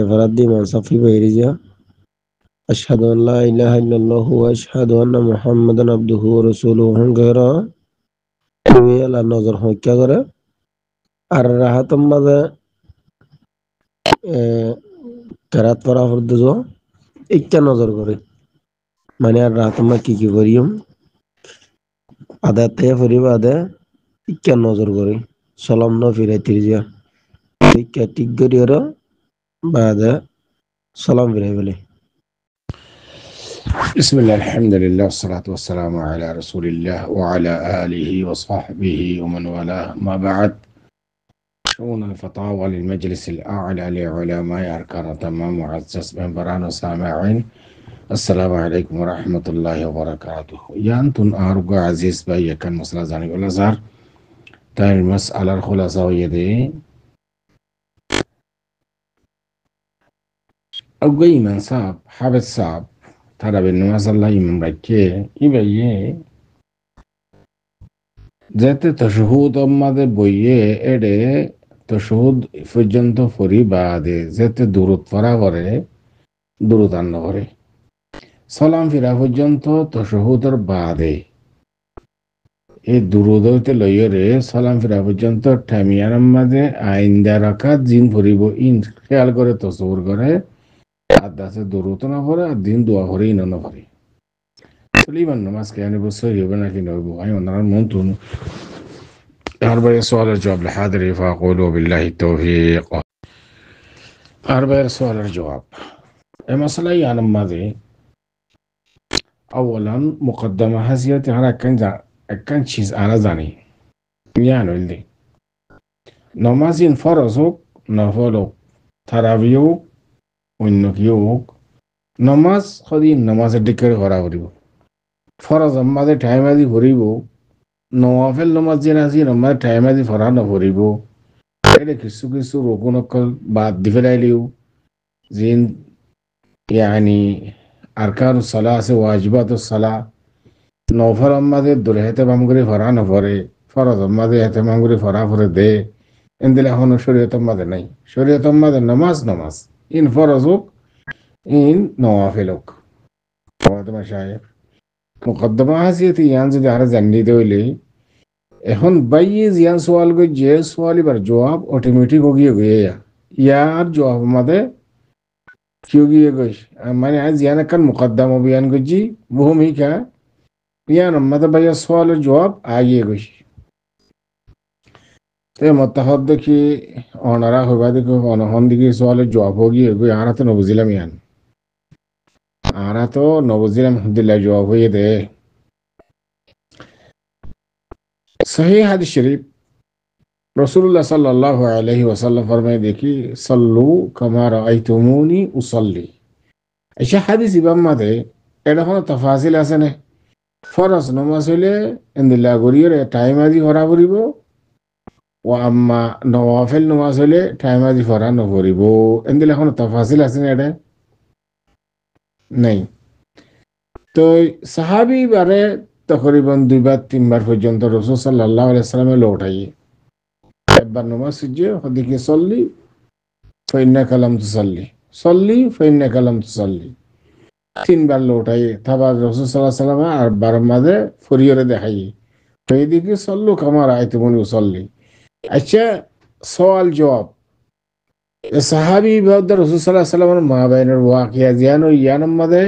فرد من صفي بيرجع أشهد أن لا إله إلا الله وأشهد أن محمدا عبده ورسوله هم غير لا نظر حكا غير الراحة ماذا كرات فرا فرد جو إكا نظر غير মানে আর রাত মা কি করিম আদা তে ফরিব আদা ইক্কা নজর করে সালাম না ফিরাই তিরিয়া ইক্কা ঠিক করিয়ার বাদা সালাম ফিরাই বলে بسم الله الحمد لله والصلاة والسلام على رسول الله وعلى آله وصحبه ومن والاه ما بعد شؤون الفتاوى للمجلس الأعلى لعلماء أركان تمام معزز بن بران وسامعين السلام عليكم ورحمة الله وبركاته يانتون أرجو عزيز بأي كان مسألة زاني ولا زار تاي المسألة الخلاصة ويدي أوجي من صاب حابت صاب তারা বেনমাসাল্লাহ ইমাম রাখে ইবাইয়ে যেতে তশহুদ আমাদে বইয়ে এডে তশহুদ পর্যন্ত ফরি বাদে যেতে দূরত পড়া করে দূরত আন্ন করে সালাম ফিরা পর্যন্ত তশহুদর বাদে এই দূরত হইতে লইরে সালাম ফিরা পর্যন্ত ঠামিয়ার মাঝে আইন্দা রাখাত জিন ফরিব ইন খেয়াল করে তসবুর করে আদাসে দরুত না পড়ে আর দিন দোয়া করে ইন না পড়ে ইমান নামাজ কেন বসে হবে নাকি নইব আমি ওনার মন তুন أربع سؤال الجواب الحاضر فأقول بالله التوفيق أربع سؤال الجواب المسألة يعني ماذا أولا مقدمة حسيتي أنا كان چیز أنا زاني يعني اللي نمازين فرضك نفلك تراويح অন্য কেউ হোক নমাজ সদিন নমাজের দিকে করা করিব ফরজ আমাদের টাইম আদি ভরিব নওয়াফেল নমাজ যেন আছে নমাজ টাইম আদি ফরা নভরিব এটা কিছু কিছু রকুন অকল বাদ দি ফেলাইলেও জিন ইয়ানি আরকানুস সালাহ আছে ওয়াজিবাতুস সালাহ নফল আমাদের দূরে হেতে বাম করে ফরা নভরে ফরজ আমাদের হেতে বাম করে ফরা ফরে দে এন্দিলে এখনো শরীয়ত আমাদের নাই শরীয়ত আমাদের নমাজ ইন ফরজ হোক ইন নওয়াফেলক মাশায়েখ মুকদ্দমা হাসিয়াতি ইয়ান যদি আর জানি দইলে এখন বাইয়ে জিয়ান সওয়াল গো যে সওয়াল বার জবাব অটোমেটিক हो गया यार জবাব আমাদের কি हो गई মানে আজ জিয়ান কান মুকদ্দমা বয়ান গজি ভূমিকা ইয়ান আমাদের বাইয়া সওয়ালের জবাব আগে গই তে মতাহদ দেখি অনারা হইবা দেখি অনহন দিকে সওয়ালের জবাব हो गई আর তো নবুজিলাম ইয়ান आरा तो नवजीर अल्हम्दुलिल्लाह जवाब हुए दे सही हदीस शरीफ रसूलुल्लाह सल्लल्लाहु अलैहि वसल्लम फरमाए देखी सल्लू कमा राअयतुमूनी उसल्ली ऐसा हदीस इमाम दे এটা কোনো তাফাসিল আছে না ফরজ নামাজ হইলে ইন্দিল্লাহ গরিয়ের টাইম আদি ভরা পড়িব ও আম্মা নওয়াফিল নামাজ হইলে টাইম আদি ভরা নপড়িব ইন্দিল্লাহ কোনো তাফাসিল আছে না এটা नहीं तो सहाबी बारे तकरीबन 2 बार 3 बार পর্যন্ত রাসূল সাল্লাল্লাহু আলাইহি ওয়াসাল্লামে লৌটাই একবার নামাজ সুজে ওদিকে সল্লি ফাইন্না কালাম তুসাল্লি সল্লি ফাইন্না কালাম তুসাল্লি 3 বার লৌটাই তারপর রাসূল সাল্লাল্লাহু আলাইহি ওয়াসাল্লাম আর বারের মাঝে ফরিয়রে দেখাই তো এদিকে সল্লু কামা রাআইতুমুনি উসাল্লি আচ্ছা সওয়াল জবাব সাহাবী বাদ রাসূল সাল্লাল্লাহু আলাইহি ওয়াসাল্লামের মাবাইনের ওয়াকিয়া জিয়ান ও ইয়ানাম মাদে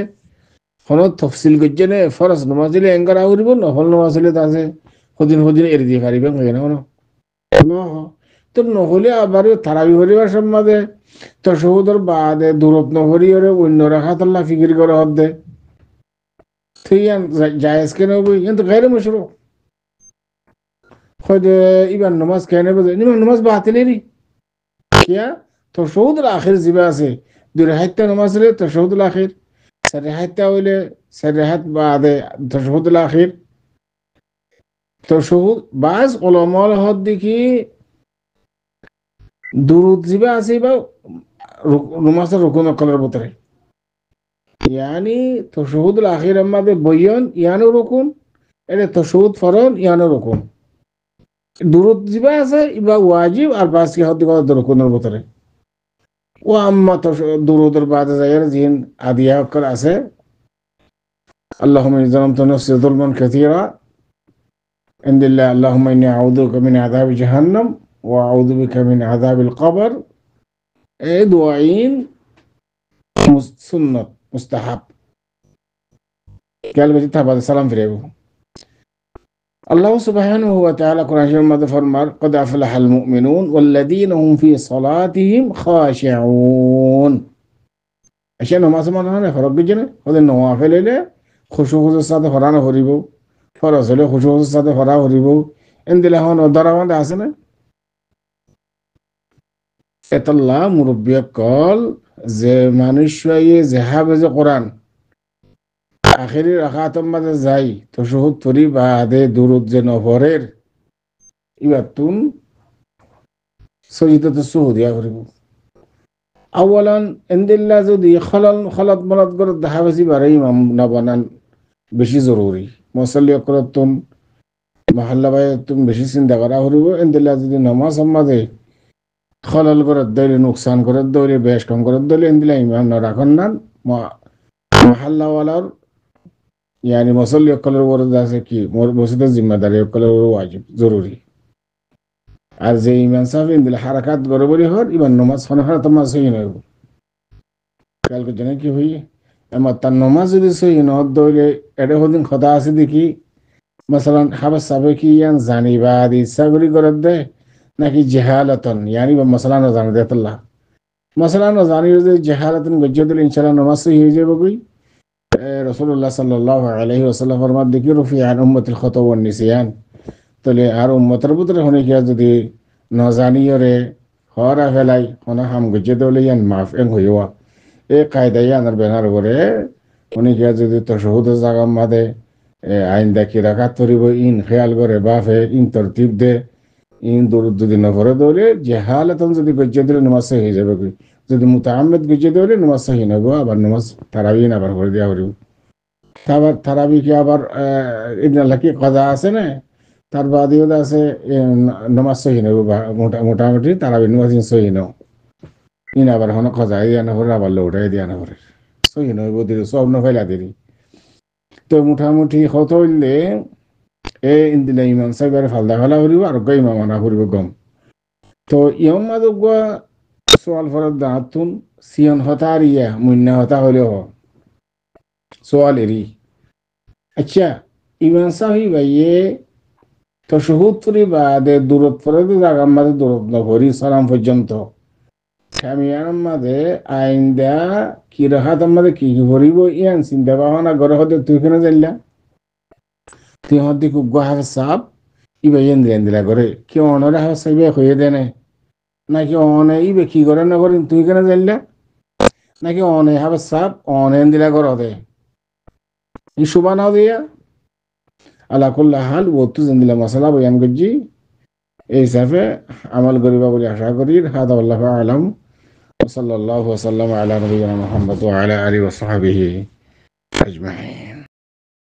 কোন তাফসীল গজনে ফরজ নামাজ দিলে এঙ্গার আউরিব নফল নামাজ দিলে তাছে হদিন এর দিয়ে পারিবে হয় না না তো নহলে আবার তারাবি হরিবার সম্মাদে তাশাহুদের বাদে দূরত নহরিয়রে অন্য রাখাত আল্লাহ ফিকির করে হদে থিয়ান জায়েজ কেন বই কিন্তু গায়রে মাশরু খোদে ইবান নামাজ কেন বলে নামাজ বাতিলেরি কিয়া تشهد الأخير زباسي دور حتى نمازله تشهد الأخير سر حتى ولا سر حت بعد تشهد الأخير تشهد بعض علماء هذي كي درود زباسي با نماز ركون قلر بطري يعني تشهد الأخير أما ده بيان يعني ركون إذا تشهد فرض يعني ركون درود زباسي يبقى واجب أربعة هذي كده ركون البطري ও আম্মা তো দুরুদের বাদে যাইয়ের জিন আদিয়া অক্ষর আছে আল্লাহুম্মা ইন্নী যালামতু নাফসি যুলমান কাসীরা ইনদিল্লাহ আল্লাহুম্মা ইন্নী আউযু বিকা মিন আযাবি জাহান্নাম ওয়া আউযু বিকা মিন আযাবিল কবর। এই দোয়াইন সুন্নত মুস্তাহাব খেয়াল বেশি থাকবে সালাম ফিরাইব। আল্লাহ সুবহানাহু ওয়া তাআলা কোরআনের মধ্যে ফরমার ক্বাদ আফলাহাল মুমিনুন ওয়াল্লাযীনা হুম ফি সালাতিহিম খাশিউন। এসে নামাজ মানে ফরক দিজনে ওদের নওয়াফিল হইলে খুশুখুজুর সাথে ফরানো করিব, ফরজ হলে খুশুখুজুর সাথে ফরা করিব। এনদিলে হন দরাবান্ধে আছে না এতাল্লাহ মুরব্বিয়া কল যে মানুষ যে হাফেজে কোরআন আখেরি রাকাতের মাঝে যাই তাশাহুদ পড়ি বাদে দুরূদ যে নফরের ইবাতুন সজিদাতে সুহুদিয়া করিব। আওয়ালান এনদিল্লা যদি খলাত মলাত করে দেখা বেশি বাড়ে ইমাম না বানান বেশি জরুরি। মুসাল্লি অকরাতুন মহল্লা বাইতুন বেশি চিন্তা করা করিব। এনদিল্লা যদি নামাজ মাঝে খলাল করে দইলে নুকসান করে দইলে বেশ কম করে দইলে এনদিল্লা ইমাম না রাখন না মহল্লাওয়ালার ইয়ানি মুসাল্লি অকলের উপর আছে কি মসজিদের জিম্মাদারি অকলের ওয়াজিব জরুরি। আর যে ইমান সাহেব ইনদিল হারাকাত করে বলি হর ইমান নমাজ হনহারা তোমাজ সহি নইব খেয়াল করছে না কি হই আমার তার নমাজ যদি সহি নদ দইলে এটা হদিন কথা আছে দেখি মাসালান হাবাস সাবে কি ইয়ান জানিবা ইচ্ছা করি করে দে নাকি জেহালাতন ইয়ানি বা মাসালা না জানে দেতল্লাহ মাসালা না জানি যদি জেহালাতন গজ্জে দিলে ইনশাআল্লাহ নমাজ সহি হয়ে যাবে কই। রাসূলুল্লাহ সাল্লাল্লাহু আলাইহি ওয়াসাল্লাম ফরমান দেখি রফি আন উম্মতিল খাতা ওয়ান নিসিয়ান। তাহলে আর উম্মতের ভিতরে হনে কি যদি নজানিয়রে হরা ফেলাই হনা হাম গজ্জে দলে ইয়ান মাফ এন হইওয়া এই কায়দা ইয়ানার বেনার করে হনে কি যদি তাশাহুদের জায়গা মাদে আইন দেখি রাখাত করিব ইন খেয়াল করে বাফে ইন তরতিব দে ইন দুরুদ যদি না পড়ে দলে জেহালাতন যদি গজ্জে দিলে নামাজ সহি হয়ে যাবে কই। যদি মুতাআম্মিদ গজ্জে দলে নামাজ সহি না গো আবার নামাজ তারাবি না আবার করে দেওয়া করিব। আবার তারাবি কি আবার ইবনে কি কাজা আছে না তার বাদেও আছে নামাজ সহি নব মোটামুটি তারাবি নামাজ সহি নাও ইন আবার হন খজাই দিয়া না করে আবার লৌটাই দিয়া না করে সহি নইব দিদি সব নফেলা দিদি। তো মোটামুটি কত হইলে এই ইন্দিলা ইমাম সাহেবের ফালদা ফেলা করিব আর ইমাম আনা করিব গম। তো ইয়ম মাদক সোয়াল ফরত দাঁতুন সিয়ন হতা আর ইয়া মুন্না হতা হইলেও সোয়াল এরি আচ্ছা ইমাম সাহেব ভাইয়ে তাশাহুদ পড়ি বাদে দূরত পড়ে জায়গা মাঝে দূরত নকরি সালাম পর্যন্ত খামিয়ার মাঝে আইন দেয়া কি রাখাত মাঝে কি করিব ইয়ান চিন্তা ভাবনা ঘরে হতে তুই কেন জানলা তুই হতে খুব হাফেজ সাহেব ইবে ইন্দিরা দিলা করে কি অনরে হাফেজ সাহেব হয়ে দেনে নাকি অনে ইবে কি করে না করেন তুই কেন জানলা নাকি অনে হাফেজ সাহেব অনে দিলা করে দে ই সুবা নাও দিয়া আলা কুল্লা হাল ও তু জিন্দিলা মশলা বয়ান করছি এই হিসাবে আমল করিবা বলে আশা করি। হাদা আল্লাহু আলাম সাল্লাল্লাহু ওয়া সাল্লাম আলা নবিয়িনা মুহাম্মদ ওয়া আলা আলিহি ওয়া সাহবিহি আজমাইন।